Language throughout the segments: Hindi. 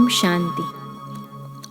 शांति।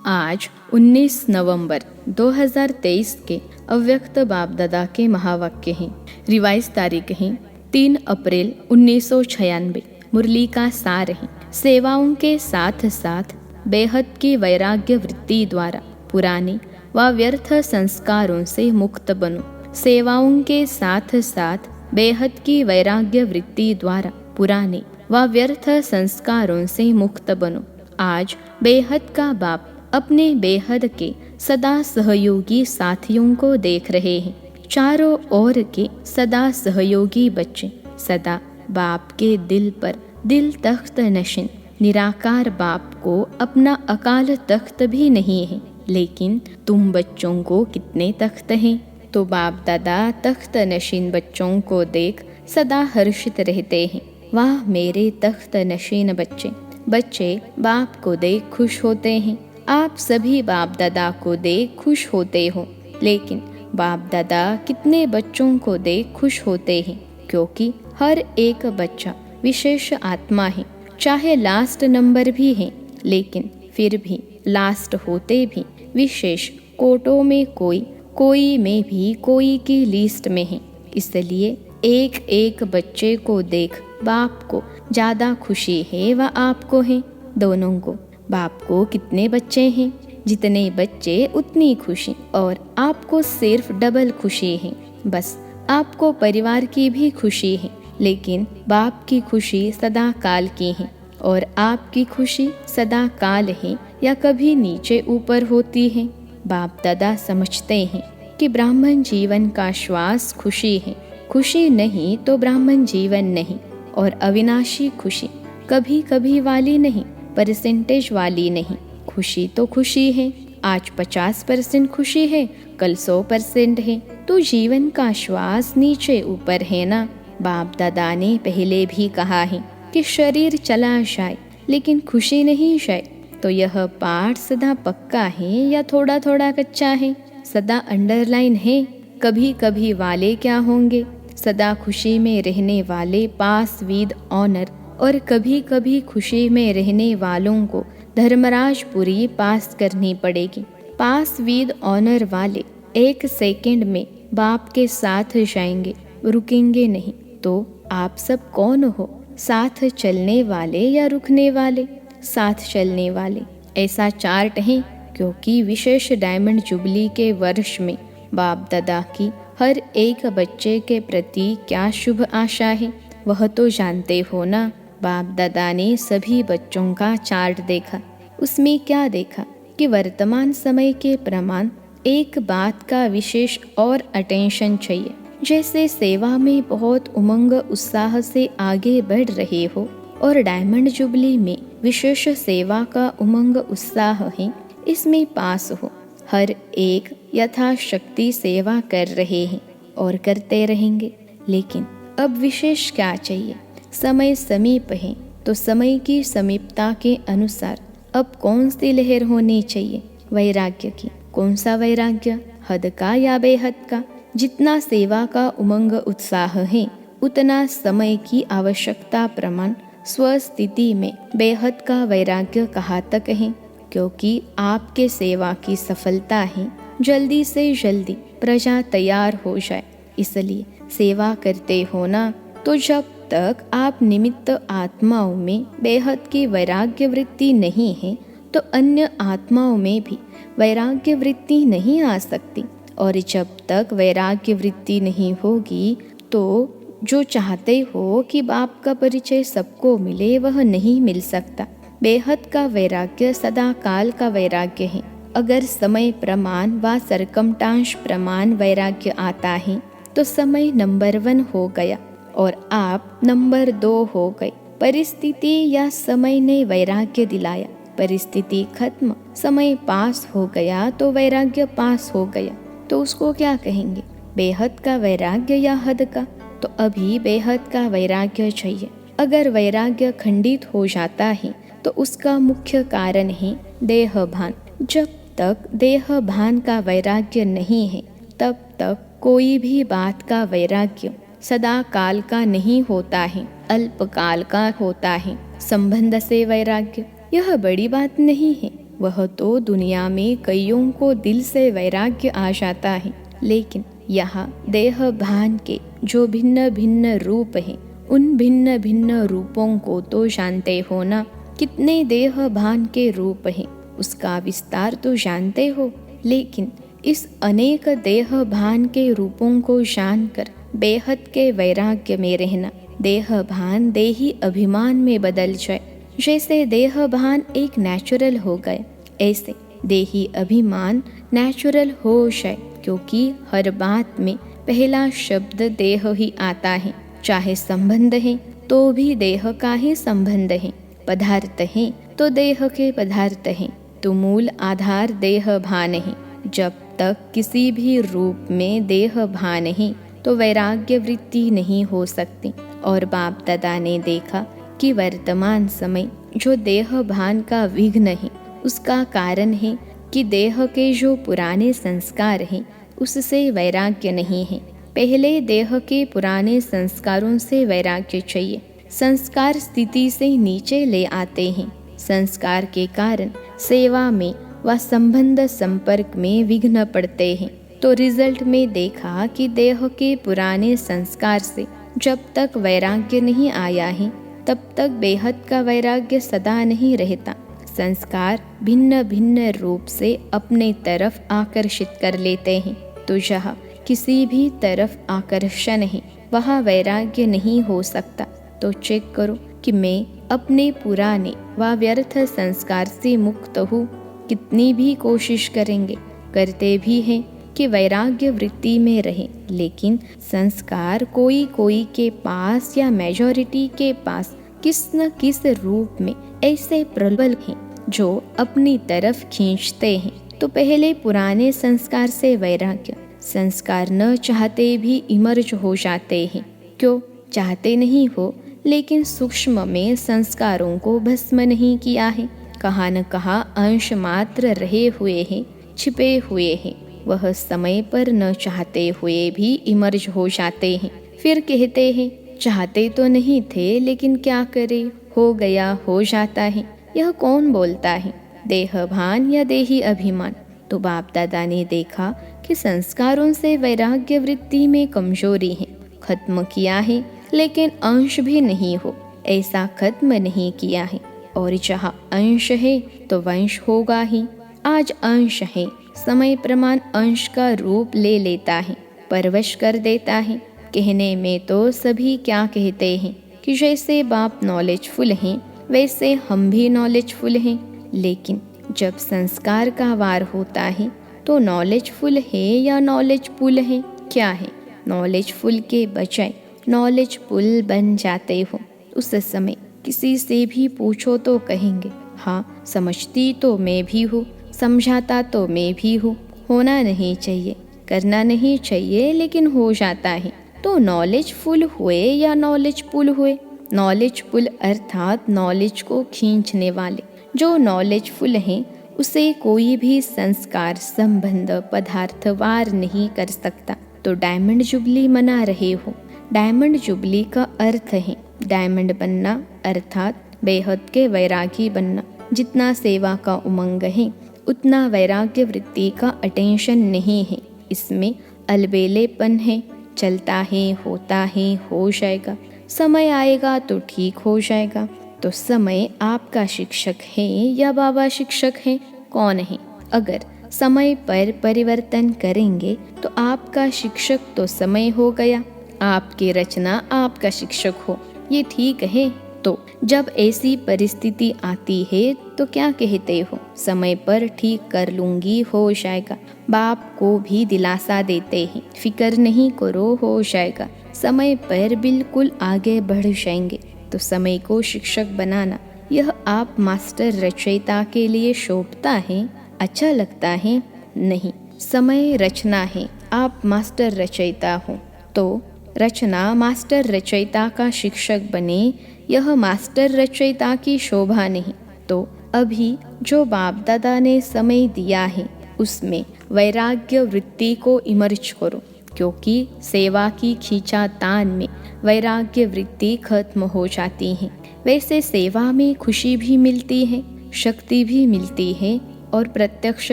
आज 19 नवंबर 2023 के अव्यक्त बाप दादा के महावाक्य हैं। रिवाइज तारीख है 3 अप्रैल 1996। मुरली का सार है, सेवाओं के साथ साथ बेहद की वैराग्य वृत्ति द्वारा पुराने व व्यर्थ संस्कारों से मुक्त बनो। सेवाओं के साथ साथ बेहद की वैराग्य वृत्ति द्वारा पुराने व व्यर्थ संस्कारों से मुक्त बनो। आज बेहद का बाप अपने बेहद के सदा सहयोगी साथियों को देख रहे हैं। चारों ओर के सदा सहयोगी बच्चे सदा बाप के दिल पर दिल तख्त नशीन। निराकार बाप को अपना अकाल तख्त भी नहीं है, लेकिन तुम बच्चों को कितने तख्त हैं? तो बाप दादा तख्त नशीन बच्चों को देख सदा हर्षित रहते हैं। वाह मेरे तख्त नशीन बच्चे। बच्चे बाप को देख खुश होते हैं। आप सभी बाप दादा को देख खुश होते हो, लेकिन बाप दादा कितने बच्चों को देख खुश होते हैं? क्योंकि हर एक बच्चा विशेष आत्मा है। चाहे लास्ट नंबर भी है, लेकिन फिर भी लास्ट होते भी विशेष कोटों में कोई में भी कोई की लिस्ट में है। इसलिए एक एक बच्चे को देख बाप को ज़्यादा खुशी है व आपको है, दोनों को। बाप को कितने बच्चे हैं? जितने बच्चे उतनी खुशी, और आपको सिर्फ डबल खुशी है। बस आपको परिवार की भी खुशी है, लेकिन बाप की खुशी सदा काल की है और आपकी खुशी सदा काल है या कभी नीचे ऊपर होती है। बाप दादा समझते हैं कि ब्राह्मण जीवन का श्वास खुशी है। खुशी नहीं तो ब्राह्मण जीवन नहीं। और अविनाशी खुशी कभी कभी वाली नहीं, परसेंटेज वाली नहीं। खुशी तो खुशी है। आज 50% खुशी है, कल 100% है, तो जीवन का श्वास नीचे ऊपर है ना। बाप दादा ने पहले भी कहा है कि शरीर चला जाए लेकिन खुशी नहीं जाए। तो यह पाठ सदा पक्का है या थोड़ा थोड़ा कच्चा है? सदा अंडरलाइन है। कभी कभी वाले क्या होंगे? सदा खुशी में रहने वाले पास विद ऑनर, और कभी कभी खुशी में रहने वालों को धर्मराजपुरी पास करनी पड़ेगी। पास विद ऑनर वाले 1 सेकंड में बाप के साथ जाएंगे, रुकेंगे नहीं। तो आप सब कौन हो? साथ चलने वाले या रुकने वाले? साथ चलने वाले। ऐसा चार्ट है, क्योंकि विशेष डायमंड जुबली के वर्ष में बाप दादा की हर एक बच्चे के प्रति क्या शुभ आशा है, वह तो जानते हो ना। बाप दादा ने सभी बच्चों का चार्ट देखा। उसमें क्या देखा कि वर्तमान समय के प्रमाण एक बात का विशेष और अटेंशन चाहिए। जैसे सेवा में बहुत उमंग उत्साह से आगे बढ़ रहे हो और डायमंड जुबली में विशेष सेवा का उमंग उत्साह है, इसमें पास हो। हर एक यथाशक्ति सेवा कर रहे हैं और करते रहेंगे, लेकिन अब विशेष क्या चाहिए? समय समीप है, तो समय की समीपता के अनुसार अब कौन सी लहर होनी चाहिए? वैराग्य की। कौन सा वैराग्य? हद का या बेहद का? जितना सेवा का उमंग उत्साह है, उतना समय की आवश्यकता प्रमाण स्वस्थिति में बेहद का वैराग्य कहाँ तक है? क्योंकि आपके सेवा की सफलता है जल्दी से जल्दी प्रजा तैयार हो जाए। इसलिए सेवा करते हो ना। तो जब तक आप निमित्त आत्माओं में बेहद की वैराग्य वृत्ति नहीं है, तो अन्य आत्माओं में भी वैराग्य वृत्ति नहीं आ सकती। और जब तक वैराग्य वृत्ति नहीं होगी, तो जो चाहते हो कि बाप का परिचय सबको मिले, वह नहीं मिल सकता। बेहद का वैराग्य सदा काल का वैराग्य है। अगर समय प्रमाण व सरकमटांश प्रमाण वैराग्य आता है, तो समय नंबर 1 हो गया और आप नंबर 2 हो गए। परिस्थिति या समय ने वैराग्य दिलाया, परिस्थिति खत्म, समय पास हो गया तो वैराग्य पास हो गया। तो उसको क्या कहेंगे? बेहद का वैराग्य या हद का? तो अभी बेहद का वैराग्य चाहिए। अगर वैराग्य खंडित हो जाता है, तो उसका मुख्य कारण है देह भान। जब तक देह भान का वैराग्य नहीं है, तब तक कोई भी बात का वैराग्य सदा काल का नहीं होता है, अल्पकाल का होता है। संबंध से वैराग्य, यह बड़ी बात नहीं है। वह तो दुनिया में कईयों को दिल से वैराग्य आ जाता है, लेकिन यहाँ देह भान के जो भिन्न भिन्न रूप हैं, उन भिन्न भिन्न रूपों को तो जानते हो ना। कितने देह भान के रूप हैं उसका विस्तार तो जानते हो, लेकिन इस अनेक देह भान के रूपों को जानकर बेहद के वैराग्य में रहना। देह भान देही अभिमान में बदल जाए। जैसे देह भान एक नेचुरल हो गए, ऐसे देही अभिमान नेचुरल हो जाए, क्योंकि हर बात में पहला शब्द देह ही आता है। चाहे संबंध है तो भी देह का ही संबंध है, पदार्थ है तो देह के पदार्थ है, तो मूल आधार देह भान है। जब तक किसी भी रूप में देह भान है तो वैराग्य वृत्ति नहीं हो सकती। और बाप दादा ने देखा कि वर्तमान समय जो देह भान का विघ्न है, उसका कारण है कि देह के जो पुराने संस्कार हैं उससे वैराग्य नहीं है। पहले देह के पुराने संस्कारों से वैराग्य चाहिए। संस्कार स्थिति से नीचे ले आते हैं। संस्कार के कारण सेवा में व संबंध संपर्क में विघ्न पड़ते हैं। तो रिजल्ट में देखा कि देह के पुराने संस्कार से जब तक वैराग्य नहीं आया है, तब तक बेहद का वैराग्य सदा नहीं रहता। संस्कार भिन्न भिन्न रूप से अपने तरफ आकर्षित कर लेते हैं। तो जहाँ किसी भी तरफ आकर्षण है, वहाँ वैराग्य नहीं हो सकता। तो चेक करो कि मैं अपने पुराने व व्यर्थ संस्कार से मुक्त हूँ। कितनी भी कोशिश करेंगे, करते भी हैं कि वैराग्य वृत्ति में रहे, लेकिन संस्कार कोई कोई के पास या मेजॉरिटी के पास किस न किस रूप में ऐसे प्रबल हैं जो अपनी तरफ खींचते हैं। तो पहले पुराने संस्कार से वैराग्य, संस्कार न चाहते भी इमर्ज हो जाते हैं। क्यों चाहते नहीं हो, लेकिन सूक्ष्म में संस्कारों को भस्म नहीं किया है। कहाँ न कहाँ अंश मात्र रहे हुए हैं, छिपे हुए हैं। वह समय पर न चाहते हुए भी इमर्ज हो जाते हैं। फिर कहते हैं चाहते तो नहीं थे, लेकिन क्या करे, हो गया, हो जाता है। यह कौन बोलता है, देह भान या देही अभिमान? तो बाप दादा ने देखा कि संस्कारों से वैराग्य वृत्ति में कमजोरी है। खत्म किया है, लेकिन अंश भी नहीं हो, ऐसा खत्म नहीं किया है। और जहाँ अंश है तो वंश होगा ही। आज अंश है, समय प्रमाण अंश का रूप ले लेता है, परवश कर देता है। कहने में तो सभी क्या कहते हैं कि जैसे बाप नॉलेजफुल हैं, वैसे हम भी नॉलेजफुल हैं। लेकिन जब संस्कार का वार होता है तो नॉलेजफुल है या नॉलेजफुल है? क्या है? नॉलेजफुल के बजाय नॉलेजफुल बन जाते हो। उस समय किसी से भी पूछो तो कहेंगे, हाँ समझती तो मैं भी हूँ, समझाता तो मैं भी हूँ। होना नहीं चाहिए, करना नहीं चाहिए, लेकिन हो जाता है। तो नॉलेजफुल हुए या नॉलेजफुल हुए? नॉलेजफुल अर्थात नॉलेज को खींचने वाले। जो नॉलेजफुल हैं उसे कोई भी संस्कार, संबंध, पदार्थवार नहीं कर सकता। तो डायमंड जुबली मना रहे हो। डायमंड जुबली का अर्थ है डायमंड बनना, अर्थात बेहद के वैरागी बनना। जितना सेवा का उमंग है, उतना वैराग्य वृत्ति का अटेंशन नहीं है। इसमें अलबेलेपन है, चलता है, होता है, हो जाएगा, समय आएगा तो ठीक हो जाएगा। तो समय आपका शिक्षक है या बाबा शिक्षक है? कौन है? अगर समय पर परिवर्तन करेंगे तो आपका शिक्षक तो समय हो गया, आपकी रचना आपका शिक्षक हो। ये ठीक है? तो जब ऐसी परिस्थिति आती है तो क्या कहते हो? समय पर ठीक कर लूंगी, हो जाएगा। बाप को भी दिलासा देते हैं, फिक्र नहीं करो, हो जाएगा। समय पर बिल्कुल आगे बढ़ जाएंगे। तो समय को शिक्षक बनाना, यह आप मास्टर रचयिता के लिए शोभता है, अच्छा लगता है? नहीं, समय रचना है, आप मास्टर रचयिता हो। तो रचना मास्टर रचयिता का शिक्षक बने, यह मास्टर रचयिता की शोभा नहीं। तो अभी जो बाप दादा ने समय दिया है उसमें वैराग्य वृत्ति को इमर्ज करो, क्योंकि सेवा की खींचातान में वैराग्य वृत्ति खत्म हो जाती है। वैसे सेवा में खुशी भी मिलती है, शक्ति भी मिलती है और प्रत्यक्ष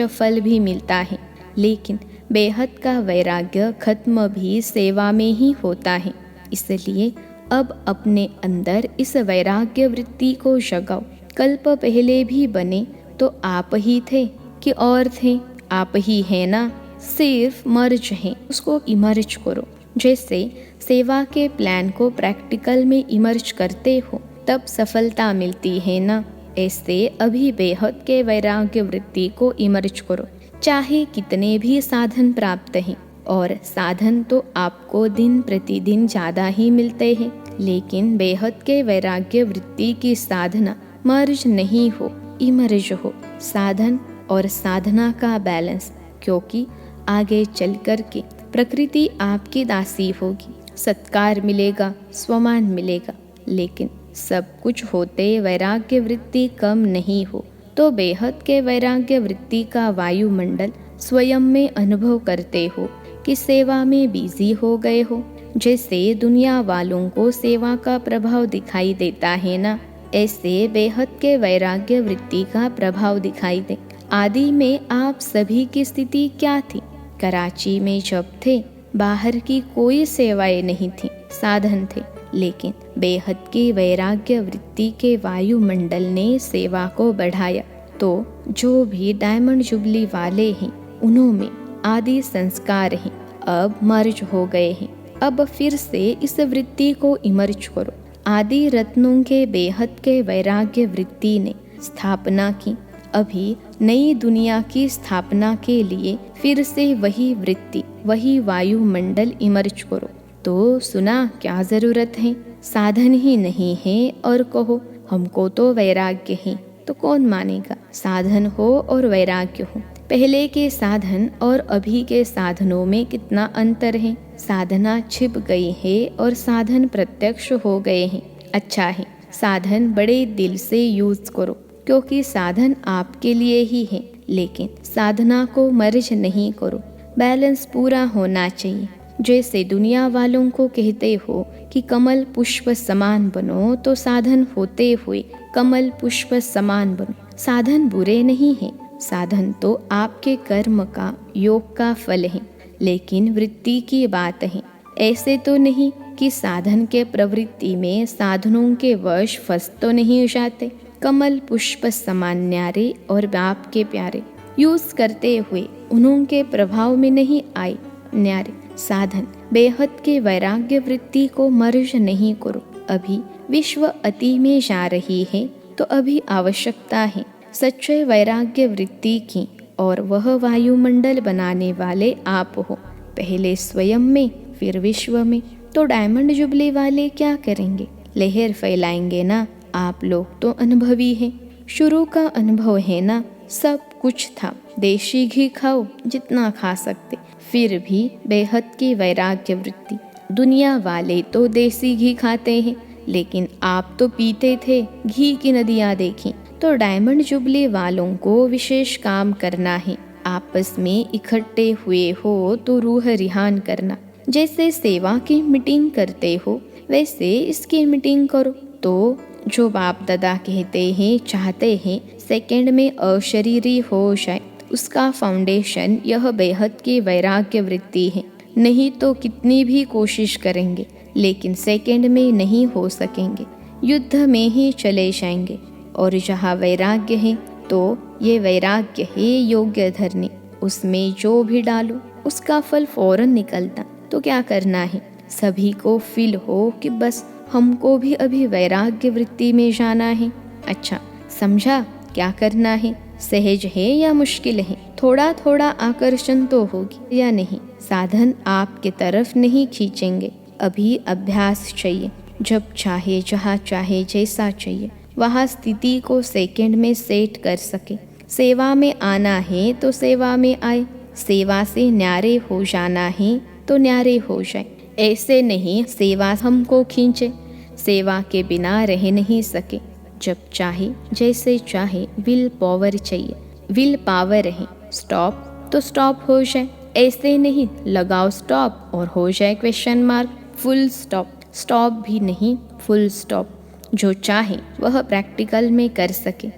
फल भी मिलता है, लेकिन बेहद का वैराग्य खत्म भी सेवा में ही होता है। इसलिए अब अपने अंदर इस वैराग्य वृत्ति को जगाओ। कल्प पहले भी बने तो आप ही थे कि और थे? आप ही है ना, सिर्फ मर्ज हैं, उसको इमर्ज करो। जैसे सेवा के प्लान को प्रैक्टिकल में इमर्ज करते हो तब सफलता मिलती है ना, ऐसे अभी बेहद के वैराग्य वृत्ति को इमर्ज करो। चाहे कितने भी साधन प्राप्त हैं, और साधन तो आपको दिन प्रतिदिन ज़्यादा ही मिलते हैं, लेकिन बेहद के वैराग्य वृत्ति की साधना मर्ज नहीं हो, इमर्ज हो। साधन और साधना का बैलेंस, क्योंकि आगे चल कर के प्रकृति आपकी दासी होगी, सत्कार मिलेगा, स्वमान मिलेगा, लेकिन सब कुछ होते वैराग्य वृत्ति कम नहीं हो तो बेहद के वैराग्य वृत्ति का वायुमंडल स्वयं में अनुभव करते हो कि सेवा में बिजी हो गए हो। जैसे दुनिया वालों को सेवा का प्रभाव दिखाई देता है ना, ऐसे बेहद के वैराग्य वृत्ति का प्रभाव दिखाई दे। आदि में आप सभी की स्थिति क्या थी? कराची में जब थे, बाहर की कोई सेवाएं नहीं थी, साधन थे, लेकिन बेहद की वैराग्य वृत्ति के वायुमंडल ने सेवा को बढ़ाया। तो जो भी डायमंड जुबली वाले हैं, उन्होंने आदि संस्कार हैं, अब मर्ज हो गए हैं। अब फिर से इस वृत्ति को इमर्ज करो। आदि रत्नों के बेहद के वैराग्य वृत्ति ने स्थापना की। अभी नई दुनिया की स्थापना के लिए फिर से वही वृत्ति, वही वायुमंडल इमर्ज करो। तो सुना, क्या जरूरत है? साधन ही नहीं है और कहो हमको तो वैराग्य है, तो कौन मानेगा? साधन हो और वैराग्य हो। पहले के साधन और अभी के साधनों में कितना अंतर है। साधना छिप गई है और साधन प्रत्यक्ष हो गए हैं। अच्छा है, साधन बड़े दिल से यूज करो, क्योंकि साधन आपके लिए ही है, लेकिन साधना को मर्ज नहीं करो। बैलेंस पूरा होना चाहिए। जैसे दुनिया वालों को कहते हो कि कमल पुष्प समान बनो, तो साधन होते हुए कमल पुष्प समान बनो। साधन बुरे नहीं हैं, साधन तो आपके कर्म का, योग का फल है, लेकिन वृत्ति की बात है। ऐसे तो नहीं कि साधन के प्रवृत्ति में साधनों के वश फंस तो नहीं जाते। कमल पुष्प समान न्यारे और बाप के प्यारे, यूज करते हुए उन्होंने प्रभाव में नहीं आए न्यारे। साधन बेहद के वैराग्य वृत्ति को मर्ज नहीं करो। अभी विश्व अति में जा रही है, तो अभी आवश्यकता है सच्चे वैराग्य वृत्ति की, और वह वायुमंडल बनाने वाले आप हो, पहले स्वयं में फिर विश्व में। तो डायमंड जुबली वाले क्या करेंगे? लहर फैलाएंगे ना। आप लोग तो अनुभवी हैं, शुरू का अनुभव है ना, सब कुछ था। देशी घी खाओ जितना खा सकते, फिर भी बेहद की वैराग्य वृत्ति। दुनिया वाले तो देसी घी खाते हैं, लेकिन आप तो पीते थे, घी की नदियाँ देखी। तो डायमंड जुबली वालों को विशेष काम करना है। आपस में इकट्ठे हुए हो तो रूह रिहान करना। जैसे सेवा की मीटिंग करते हो, वैसे इसकी मीटिंग करो। तो जो बाप दादा कहते हैं, चाहते हैं सेकंड में अशरीरी हो जाए, उसका फाउंडेशन यह बेहद की वैराग्य वृत्ति है। नहीं तो कितनी भी कोशिश करेंगे, लेकिन सेकंड में नहीं हो सकेंगे, युद्ध में ही चले जाएंगे। और जहाँ वैराग्य है, तो ये वैराग्य है योग्य धरनी। उसमें जो भी डालो उसका फल फौरन निकलता। तो क्या करना है? सभी को फील हो कि बस हमको भी अभी वैराग्य वृत्ति में जाना है। अच्छा, समझा क्या करना है? सहज है या मुश्किल है? थोड़ा थोड़ा आकर्षण तो होगी या नहीं? साधन आपके तरफ नहीं खींचेंगे। अभी अभ्यास चाहिए। जब चाहे, जहाँ चाहे, जैसा चाहिए वहाँ स्थिति को सेकंड में सेट कर सके। सेवा में आना है तो सेवा में आए, सेवा से न्यारे हो जाना है तो न्यारे हो जाए। ऐसे नहीं सेवा हमको खींचे, सेवा के बिना रह नहीं सके। जब चाहे, जैसे चाहे, विल पावर चाहिए। विल पावर है, स्टॉप तो स्टॉप हो जाए। ऐसे नहीं लगाओ स्टॉप और हो जाए question mark, full stop. Stop भी नहीं, फुल स्टॉप। जो चाहे वह प्रैक्टिकल में कर सके।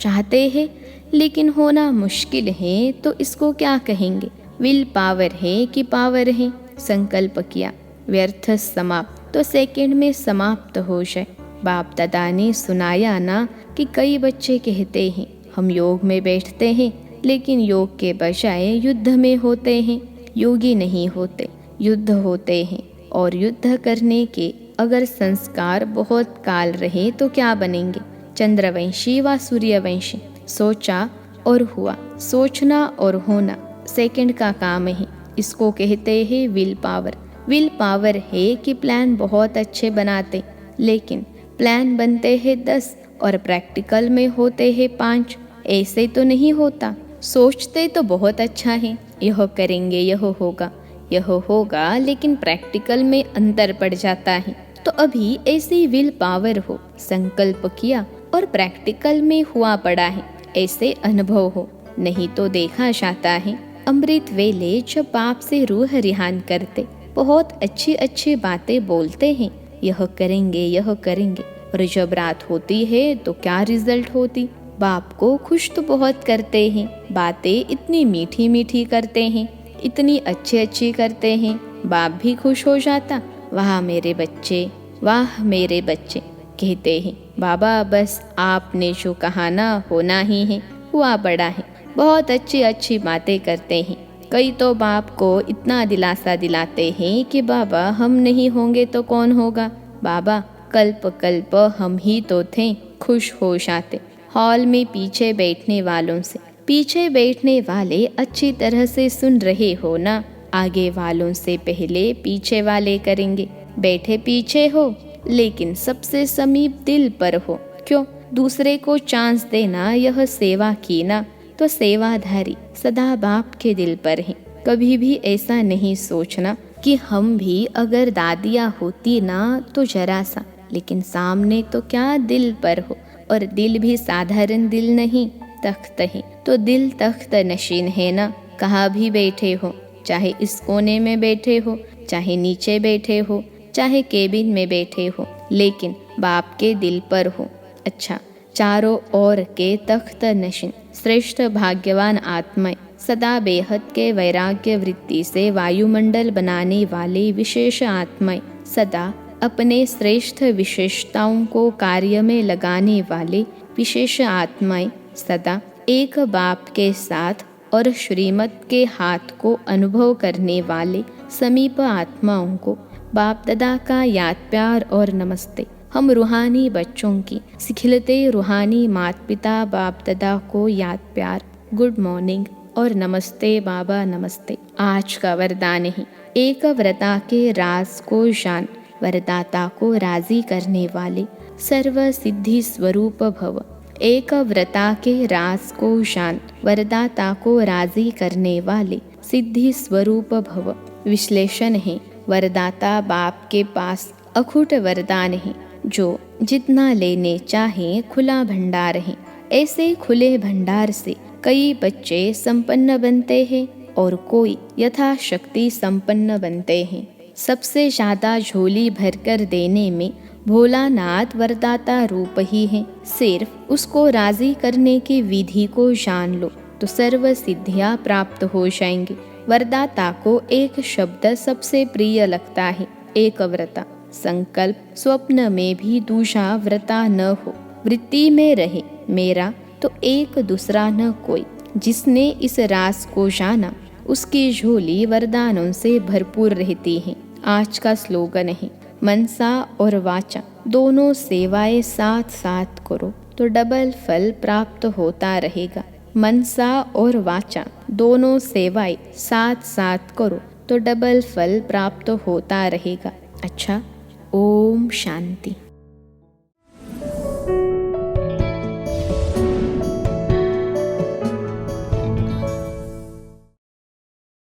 चाहते हैं लेकिन होना मुश्किल है तो इसको क्या कहेंगे? विल पावर है कि पावर है? संकल्प किया, व्यर्थ समाप्त, तो सेकंड में समाप्त हो जाए। बाप दादा ने सुनाया ना कि कई बच्चे कहते हैं हम योग में बैठते हैं लेकिन योग के बजाय युद्ध में होते हैं। योगी नहीं होते, युद्ध होते हैं। और युद्ध करने के अगर संस्कार बहुत काल रहे तो क्या बनेंगे? चंद्रवंशी व सूर्यवंशी। सोचा और हुआ, सोचना और होना सेकंड का काम है। इसको कहते हैं विल पावर। विल पावर है कि प्लान बहुत अच्छे बनाते, लेकिन प्लान बनते हैं 10 और प्रैक्टिकल में होते हैं 5। ऐसे तो नहीं होता। सोचते तो बहुत अच्छा है, यह करेंगे, यह होगा, लेकिन प्रैक्टिकल में अंतर पड़ जाता है। तो अभी ऐसी विल पावर हो, संकल्प किया और प्रैक्टिकल में हुआ पड़ा है, ऐसे अनुभव हो। नहीं तो देखा जाता है अमृत वेले जब बाप से रूह रिहान करते, बहुत अच्छी अच्छी बातें बोलते हैं, यह करेंगे, और जब रात होती है तो क्या रिजल्ट होती? बाप को खुश तो बहुत करते हैं, बातें इतनी मीठी मीठी करते हैं, इतनी अच्छी अच्छी करते हैं, बाप भी खुश हो जाता। वाह मेरे बच्चे कहते हैं, बाबा बस आपने जो कहा ना होना ही है, हुआ पड़ा है। बहुत अच्छी अच्छी बातें करते हैं। कई तो बाप को इतना दिलासा दिलाते हैं कि बाबा हम नहीं होंगे तो कौन होगा? बाबा कल्प हम ही तो थे, खुश हो जाते। हॉल में पीछे बैठने वालों से, पीछे बैठने वाले अच्छी तरह से सुन रहे हो ना? आगे वालों से पहले पीछे वाले करेंगे। बैठे पीछे हो लेकिन सबसे समीप दिल पर हो। क्यों? दूसरे को चांस देना, यह सेवा की ना, तो सेवाधारी सदा बाप के दिल पर है। कभी भी ऐसा नहीं सोचना कि हम भी अगर दादियाँ होती ना तो जरा सा, लेकिन सामने तो क्या दिल पर हो। और दिल भी साधारण दिल नहीं, तख्त है। तो दिल तख्त नशीन है ना। कहाँ भी बैठे हो, चाहे इस कोने में बैठे हो, चाहे नीचे बैठे हो, चाहे केबिन में बैठे हो, लेकिन बाप के दिल पर हो। अच्छा, चारों ओर के तख्त नशीन श्रेष्ठ भाग्यवान आत्माएं, सदा बेहद के वैराग्य वृत्ति से वायुमंडल बनाने वाले विशेष आत्माएं, सदा अपने श्रेष्ठ विशेषताओं को कार्य में लगाने वाले विशेष आत्माएं, सदा एक बाप के साथ और श्रीमत के हाथ को अनुभव करने वाले समीप आत्माओं को बाप दादा का याद प्यार और नमस्ते। हम रूहानी बच्चों की सिखिलते रूहानी माता पिता बाप दादा को याद प्यार, गुड मॉर्निंग और नमस्ते बाबा नमस्ते। आज का वरदान है, एक व्रता के राज को जान, वरदाता को राजी करने वाले सर्व सिद्धि स्वरूप भव। एक व्रता के राज को जान, वरदाता को राजी करने वाले सिद्धि स्वरूप भव। विश्लेषण है, वरदाता बाप के पास अखूट वरदान है, जो जितना लेने चाहे खुला भंडार है। ऐसे खुले भंडार से कई बच्चे संपन्न बनते हैं और कोई यथाशक्ति संपन्न बनते हैं। सबसे ज्यादा झोली भरकर देने में भोलानाथ वरदाता रूप ही है। सिर्फ उसको राजी करने की विधि को जान लो तो सर्व सिद्धियां प्राप्त हो जाएंगी। वरदाता को एक शब्द सबसे प्रिय लगता है, एक व्रता। संकल्प स्वप्न में भी दूसरा व्रता न हो, वृत्ति में रहे मेरा तो एक दूसरा न कोई। जिसने इस राज को जाना उसकी झोली वरदानों से भरपूर रहती है। आज का स्लोगन है, मनसा और वाचा दोनों सेवाएं साथ साथ करो तो डबल फल प्राप्त होता रहेगा। मनसा और वाचा दोनों सेवाएं साथ साथ करो तो डबल फल प्राप्त होता रहेगा। अच्छा, ओम शांति।